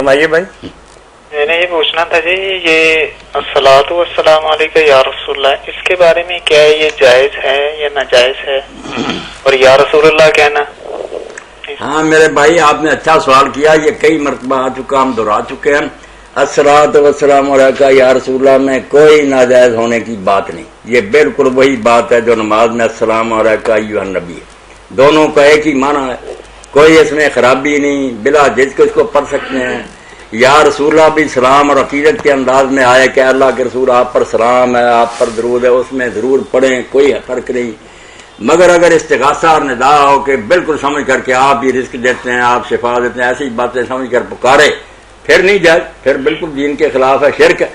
فرمائیے بھائی. میں نے یہ پوچھنا تھا جی، یہ الصلاۃ والسلام علیکہ یا رسول اللہ، اس کے بارے میں کیا ہے، یہ جائز ہے یا ناجائز ہے؟ اور یا رسول اللہ کہنا. ہاں میرے بھائی، آپ نے اچھا سوال کیا. یہ کئی مرتبہ آ چکا، ہم دہرا چکے ہیں. الصلاۃ والسلام علیکہ یا رسول اللہ میں کوئی ناجائز ہونے کی بات نہیں. یہ بالکل وہی بات ہے جو نماز میں السلام علیکہ ایھا النبی ہے. دونوں کا ایک ہی معنی ہے، کوئی اس میں خرابی نہیں. بلا جھجک اس کو پڑھ سکتے ہیں. یا رسول اللہ بھی سلام اور عقیدت کے انداز میں آئے کہ اللہ کے رسول آپ پر سلام ہے، آپ پر درود ہے، اس میں ضرور پڑھیں، کوئی فرق نہیں. مگر اگر استغاثہ اور ندا ہو کہ بالکل سمجھ کر کے آپ ہی رزق دیتے ہیں، آپ شفا دیتے ہیں، ایسی باتیں سمجھ کر پکارے، پھر نہیں جائز، پھر بالکل دین کے خلاف ہے، شرک ہے.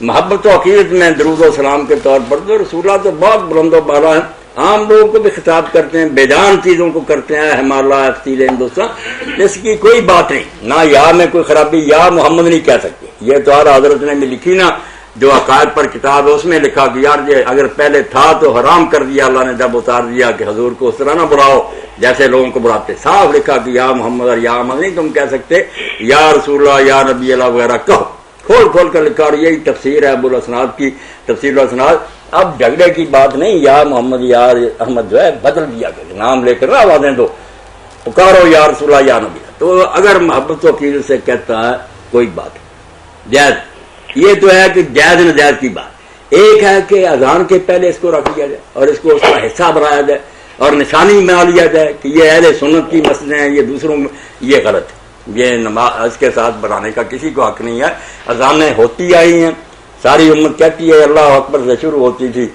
محبت و عقیدت میں درود و سلام کے طور پر تو رسول اللہ تو بہت بلند و بالا ہے. عام لوگوں کو بھی خطاب کرتے ہیں، بے جان چیزوں کو کرتے ہیں، ہمارا افزائی ہندوستان، اس کی کوئی بات نہیں. نہ یا میں کوئی خرابی، یا محمد نہیں کہہ سکتے. یہ تو ہر حضرت نے بھی لکھی نا، جو عقائد پر کتاب ہے اس میں لکھا کہ یار یہ اگر پہلے تھا تو حرام کر دیا اللہ نے جب اتار دیا کہ حضور کو اس طرح نہ بلاؤ جیسے لوگوں کو بلاتے. صاف لکھا کہ یا محمد اور یا احمد نہیں تم کہہ سکتے، یا رسول اللہ یا نبی اللہ وغیرہ کہو. کھول کھول کر لکھا. اور یہی تفسیر ہے ابو الاسناد کی، تفسیر الاسناد. اب جھگڑے کی بات نہیں. یا محمد یا احمد جو ہے بدل دیا گیا، نام لے کر نہ آوازیں دو، پکارو یا رسول اللہ یا نبی. تو اگر محبت و عقیدت سے کہتا ہے کوئی بات جائز. یہ تو ہے کہ جائز ناجائز کی بات. ایک ہے کہ اذان کے پہلے اس کو رکھ دیا جائے اور اس کو اس کا حصہ بنایا جائے اور نشانی بنا لیا جائے کہ یہ اہل سنت کی مسئلے ہیں، یہ دوسروں میں، یہ غلط ہے. یہ نماز اس کے ساتھ بنانے کا کسی کو حق نہیں ہے. اذانیں ہوتی آئی ہیں، ساری امت کہتی ہے اللہ اکبر سے شروع ہوتی تھی،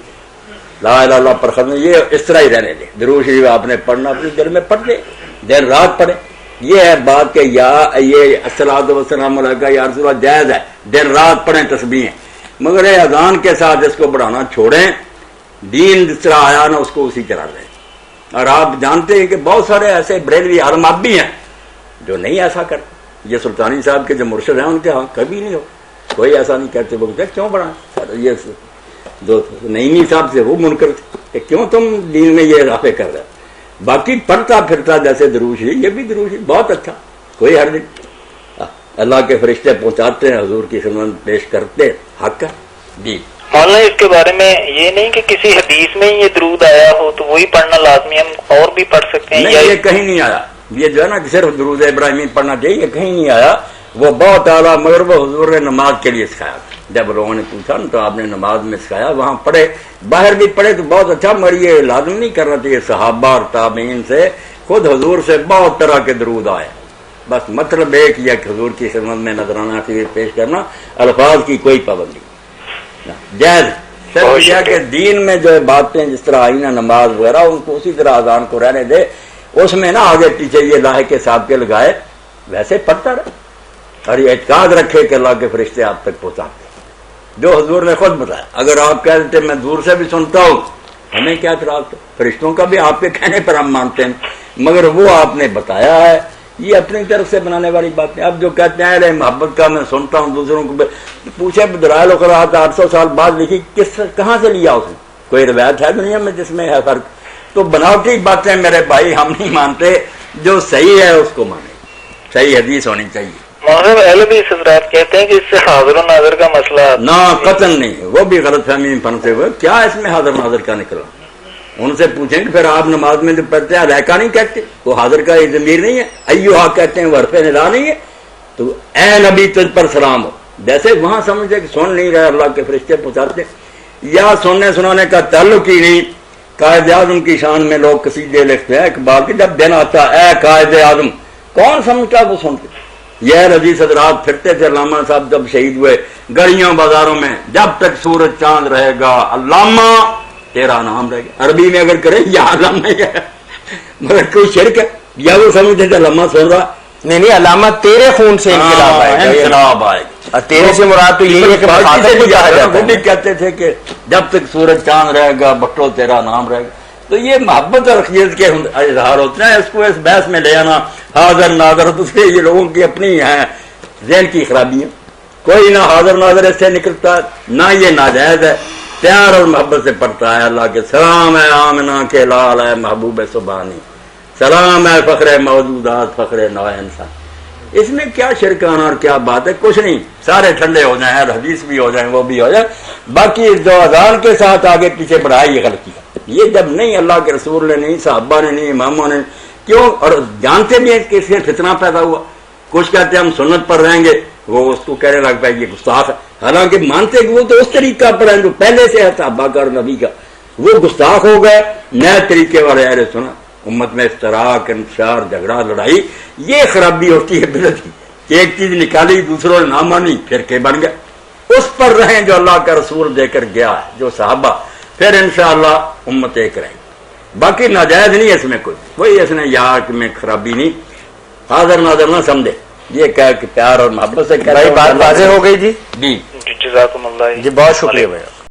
لا الہ الا اللہ پر ختم. یہ اس طرح ہی رہنے دے. درود شریف آپ نے پڑھنا اپنے دل میں پڑھ دے، دن رات پڑھے. یہ ہے بات کہ یا یہ الصلاۃ والسلام علیکہ یا رسول اللہ جائز ہے، دن رات پڑھیں تسبیحیں. مگر اذان کے ساتھ اس کو بڑھانا چھوڑیں. دین جس طرح آیا نا اس کو اسی طرح لیں. اور آپ جانتے ہیں کہ بہت سارے ایسے بریلوی عالماب بھی ہیں جو نہیں ایسا کرتے. یہ سلطانی صاحب کے جو مرشد ہیں ان کے ہاں کبھی نہیں ہو، کوئی ایسا نہیں کرتے. وہ کہتے کیوں بڑھائیں؟ یہ جو نعیمی صاحب سے وہ منکر تھے کہ کیوں تم دین میں یہ اضافے کر رہے. باقی پڑھتا پھرتا جیسے درود شریف، یہ بھی درود شریف بہت اچھا، کوئی حرج نہیں. اللہ کے فرشتے پہنچاتے ہیں، حضور کی خدمت پیش کرتے، حق ہے. جی مولانا اس کے بارے میں یہ نہیں کہ کسی حدیث میں یہ درود آیا ہو تو وہی پڑھنا لازمی، ہم اور بھی پڑھ سکتے ہیں؟ نہیں، یہ کہیں نہیں آیا. یہ جو ہے نا کہ صرف درود ابراہیمی پڑھنا چاہیے، یہ کہیں نہیں آیا. وہ بہت اعلیٰ، مگر وہ حضور نے نماز کے لیے سکھایا. جب لوگوں نے پوچھا نا تو آپ نے نماز میں سکھایا، وہاں پڑھے، باہر بھی پڑھے تو بہت اچھا. مگر یہ لازم نہیں کرنا چاہیے. صحابہ اور تابعین سے، خود حضور سے بہت طرح کے درود آئے. بس مطلب ایک یہ کہ حضور کی خدمت میں نذرانہ خیر پیش کرنا، الفاظ کی کوئی پابندی جائز. صرف یہ کہ دین میں جو باتیں جس طرح آئی نا نماز وغیرہ، ان کو اسی طرح اذان کو رہنے دے. اس میں نہ آگے پیچھے یہ لاہے کے ساتھ کے لگائے، ویسے پڑھتا رہے. اور یہ اعتقاد رکھے کہ اللہ کے فرشتے آپ تک پہنچاتے، جو حضور نے خود بتایا. اگر آپ کہہ دیتے میں دور سے بھی سنتا ہوں، ہمیں کیا اعتراض ہے؟ فرشتوں کا بھی آپ کے کہنے پر ہم مانتے ہیں، مگر وہ آپ نے بتایا ہے. یہ اپنی طرف سے بنانے والی بات ہے. اب جو کہتے ہیں ارے محبت کا میں سنتا ہوں دوسروں کو، پوچھے دلائل وقرات 800 سال بعد لکھی، کہاں سے لیا اس نے؟ کوئی روایت ہے دنیا میں جس میں ہے فرق؟ تو بناوٹی باتیں میرے بھائی ہم نہیں مانتے. جو صحیح ہے اس کو مانیں، صحیح حدیث ہونی چاہیے. اہل بھی اس حضرات کہتے ہیں کہ اس سے حاضر و ناظر کا مسئلہ نہ قطن نہیں، وہ بھی غلط فہمی میں پھنسے ہوئے. کیا اس میں حاضر ناظر کا نکلا؟ ان سے پوچھیں کہ پھر آپ نماز میں جو پڑھتے ہیں علیکہ نہیں کہتے، وہ حاضر کا یہ ضمیر نہیں ہے. ایوہا کہتے ہیں، وہ حرف ندا نہیں ہے. تو اے نبی تجھ پر سلام ہو، جیسے وہاں سمجھے کہ سن نہیں رہے، اللہ کے فرشتے پہنچاتے. یا سننے سنانے کا تعلق ہی نہیں. قائد اعظم کی شان میں لوگ قصیدے لکھتے ہیں اقبال کے، جب دن آتا اے قائد اعظم، کون سمجھتا وہ سنتے. یہ رضیع حضرات پھرتے تھے. علامہ صاحب جب شہید ہوئے، گلیوں بازاروں میں، جب تک سورج چاند رہے گا علامہ تیرا نام رہے گا. عربی میں اگر کرے یا علامہ ہے، مگر کوئی شرک ہے. یا وہ سمجھتے تھے علامہ سن رہا، نہیں علامہ تیرے خون سے انقلاب آئے گا، انقلاب آئے گا. تیرے سے مراد تو یہی ہے کہ وہ بھی کہتے تھے کہ جب تک سورج چاند رہے گا بٹو تیرا نام رہے گا. تو یہ محبت اور عقیدت کے اظہار ہوتے ہیں. اس کو اس بحث میں لے آنا حاضر ناظر، دوسرے یہ لوگوں کی اپنی ہیں ذہن کی خرابیاں. کوئی نہ حاضر ناظر اس سے نکلتا، نہ یہ ناجائز ہے. پیار اور محبت سے پڑھتا ہے. اللہ کے سلام ہے آمنہ کے لال ہے محبوب سبحانی، سلام ہے فخر موجودات فخر نوع انسان. اس میں کیا شرکانہ اور کیا بات ہے؟ کچھ نہیں، سارے ٹھنڈے ہو جائیں، حدیث بھی ہو جائیں، وہ بھی ہو جائے، باقی جو اذان کے ساتھ آگے پیچھے بڑھائی یہ غلطی ہے۔ یہ جب نہیں اللہ کے رسول نے نہیں، صحابہ نے نہیں، اماموں نے کیوں، اور جانتے بھی ہیں کہ اس سے فتنہ پیدا ہوا۔ کچھ کہتے ہیں ہم سنت پر رہیں گے، وہ اس کو کہنے لگ پائے یہ گستاخ ہے، حالانکہ مانتے کہ وہ تو اس طریقہ پر ہیں جو پہلے سے ہے صحابہ کا اور نبی کا، وہ گستاخ ہو گئے۔ نئے طریقے والے اہل سنت، امت میں اشتراک، انتشار، جھگڑا، لڑائی، یہ خرابی ہوتی ہے بدعت کی۔ ایک چیز نکالی دوسروں نے نہ مانی، پھر کہ بن گیا۔ اس پر رہیں جو اللہ کا رسول دے کر گیا ہے، جو صحابہ، پھر انشاءاللہ امت ایک رہے گی۔ باقی ناجائز نہیں اس میں کوئی اس نے یار میں خرابی نہیں، حاضر ناظر نہ سمجھے، یہ کہہ کہ پیار اور محبت سے بھائی بات واضح ہو گئی جی۔ جی جزاکم اللہ، جی بہت شکریہ بھائی۔